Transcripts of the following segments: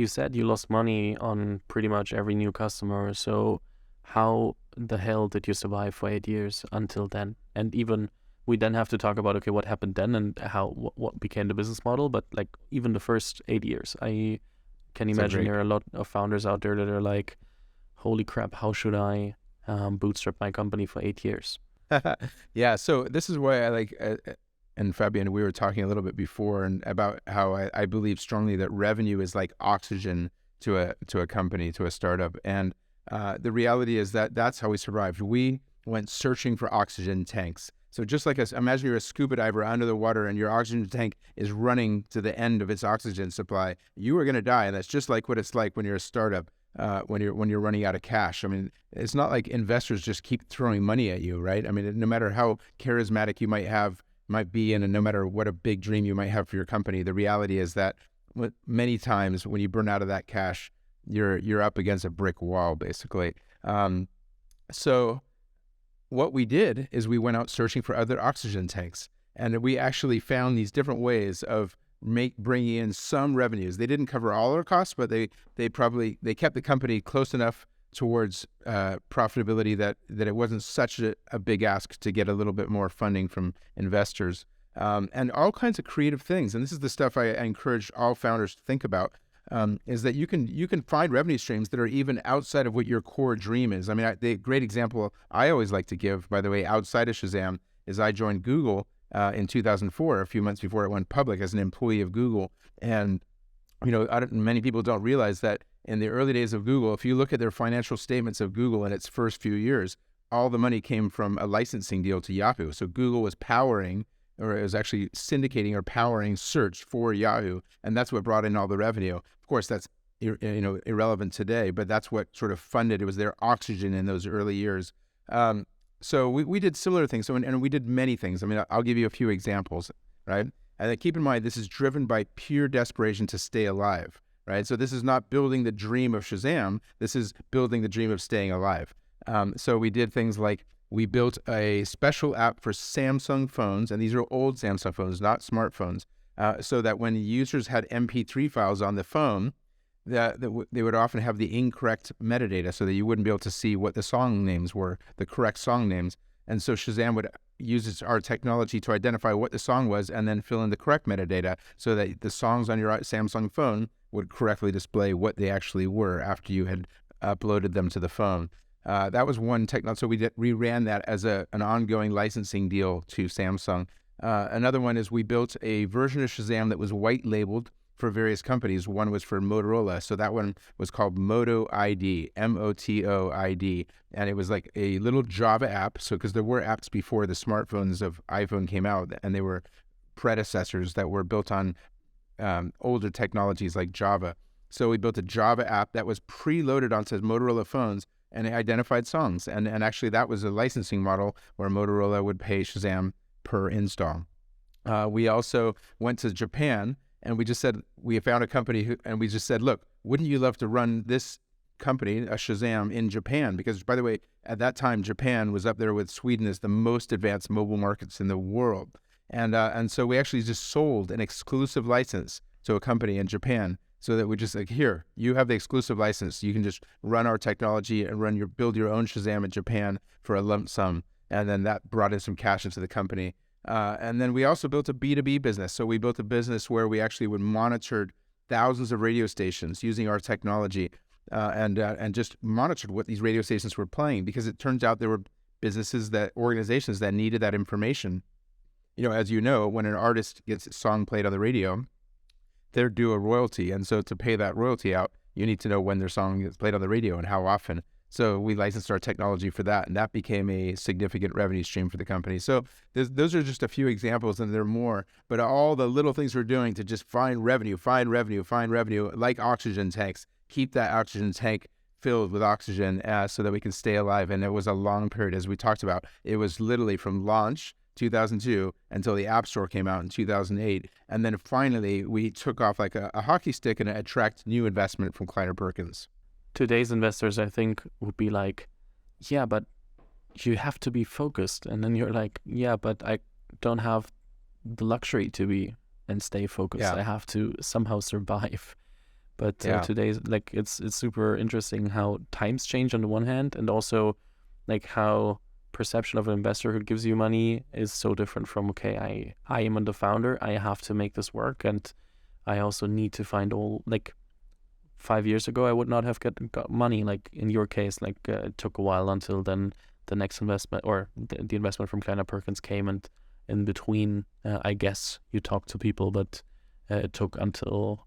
you said you lost money on pretty much every new customer. So how the hell did you survive for 8 years until then? And even we then have to talk about, okay, what happened then and what became the business model. But like even the first 8 years, I can imagine there are a lot of founders out there that are like, holy crap, how should I bootstrap my company for 8 years? Yeah, so this is why I like, and Fabian, we were talking a little bit before and about how I believe strongly that revenue is like oxygen to a company, to a startup. And the reality is that that's how we survived. We went searching for oxygen tanks. So just like imagine you're a scuba diver under the water and your oxygen tank is running to the end of its oxygen supply, you are going to die. And that's just like what it's like when you're a startup. When you're running out of cash. I mean, it's not like investors just keep throwing money at you, right? I mean, no matter how charismatic you might be, and no matter what a big dream you might have for your company, the reality is that many times when you burn out of that cash, you're up against a brick wall, basically. So what we did is we went out searching for other oxygen tanks, and we actually found these different ways of bringing in some revenues. They didn't cover all our costs, but they kept the company close enough towards profitability that it wasn't such a big ask to get a little bit more funding from investors, and all kinds of creative things. And this is the stuff I encourage all founders to think about, is that you can find revenue streams that are even outside of what your core dream is. I mean, the great example I always like to give, by the way, outside of Shazam, is I joined Google in 2004, a few months before it went public, as an employee of Google. And, many people don't realize that in the early days of Google, if you look at their financial statements of Google in its first few years, all the money came from a licensing deal to Yahoo. So Google was powering, or it was actually syndicating or powering search for Yahoo. And that's what brought in all the revenue. Of course, that's irrelevant today, but that's what sort of funded. It was their oxygen in those early years. So we did similar things. So, and we did many things. I mean, I'll give you a few examples, right? And keep in mind, this is driven by pure desperation to stay alive, right? So this is not building the dream of Shazam. This is building the dream of staying alive. So we did things like we built a special app for Samsung phones, and these are old Samsung phones, not smartphones, so that when users had MP3 files on the phone, they would often have the incorrect metadata, so that you wouldn't be able to see what the song names were, the correct song names. And so Shazam would use our technology to identify what the song was and then fill in the correct metadata so that the songs on your Samsung phone would correctly display what they actually were after you had uploaded them to the phone. That was one technology. So we ran that as an ongoing licensing deal to Samsung. Another one is we built a version of Shazam that was white labeled for various companies. One was for Motorola. So that one was called Moto ID, MOTOID. And it was like a little Java app. So because there were apps before the smartphones of iPhone came out, and they were predecessors that were built on older technologies like Java. So we built a Java app that was preloaded onto Motorola phones, and it identified songs. And actually that was a licensing model where Motorola would pay Shazam per install. We also went to Japan, and we found a company and we just said, look, wouldn't you love to run this company, a Shazam, in Japan? Because, by the way, at that time, Japan was up there with Sweden as the most advanced mobile markets in the world. And so we actually just sold an exclusive license to a company in Japan, so that we just like, here, you have the exclusive license. You can just run our technology and build your own Shazam in Japan for a lump sum. And then that brought in some cash into the company. And then we also built a B2B business. So we built a business where we actually would monitor thousands of radio stations using our technology, and just monitored what these radio stations were playing, because it turns out there were organizations that needed that information. As you know, when an artist gets a song played on the radio, they're due a royalty. And so to pay that royalty out, you need to know when their song is played on the radio and how often. So we licensed our technology for that, and that became a significant revenue stream for the company. So those are just a few examples, and there are more. But all the little things we're doing to just find revenue, like oxygen tanks, keep that oxygen tank filled with oxygen so that we can stay alive. And it was a long period, as we talked about. It was literally from launch, 2002, until the App Store came out in 2008. And then finally, we took off like a hockey stick and attract new investment from Kleiner Perkins. Today's investors, I think, would be like, yeah, but you have to be focused. And then you're like, yeah, but I don't have the luxury to be and stay focused. Yeah. I have to somehow survive. But Yeah. today's like it's super interesting how times change on the one hand, and also like how perception of an investor who gives you money is so different from, okay, I am the founder, I have to make this work, and I also need to find all, like 5 years ago I would not have got money, like in your case, like it took a while until then the next investment, or the investment from Kleiner Perkins came, and in between I guess you talked to people, but it took until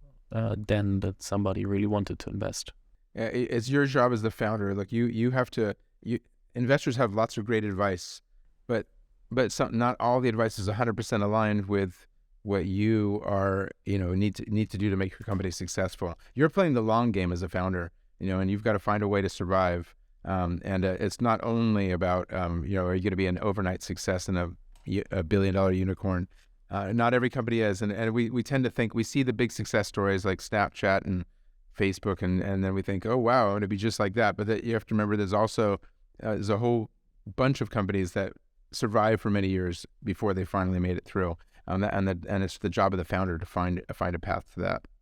then that somebody really wanted to invest. It's your job as the founder. Like you have to. You investors have lots of great advice, but not all the advice is 100% aligned with what you are. Need to do to make your company successful. You're playing the long game as a founder. And you've got to find a way to survive. And it's not only about are you going to be an overnight success and a billion-dollar unicorn. Not every company is, and we tend to think we see the big success stories like Snapchat and Facebook, and then we think, oh wow, I want to be just like that. But you have to remember, there's also there's a whole bunch of companies that survive for many years before they finally made it through, and it's the job of the founder to find a path to that.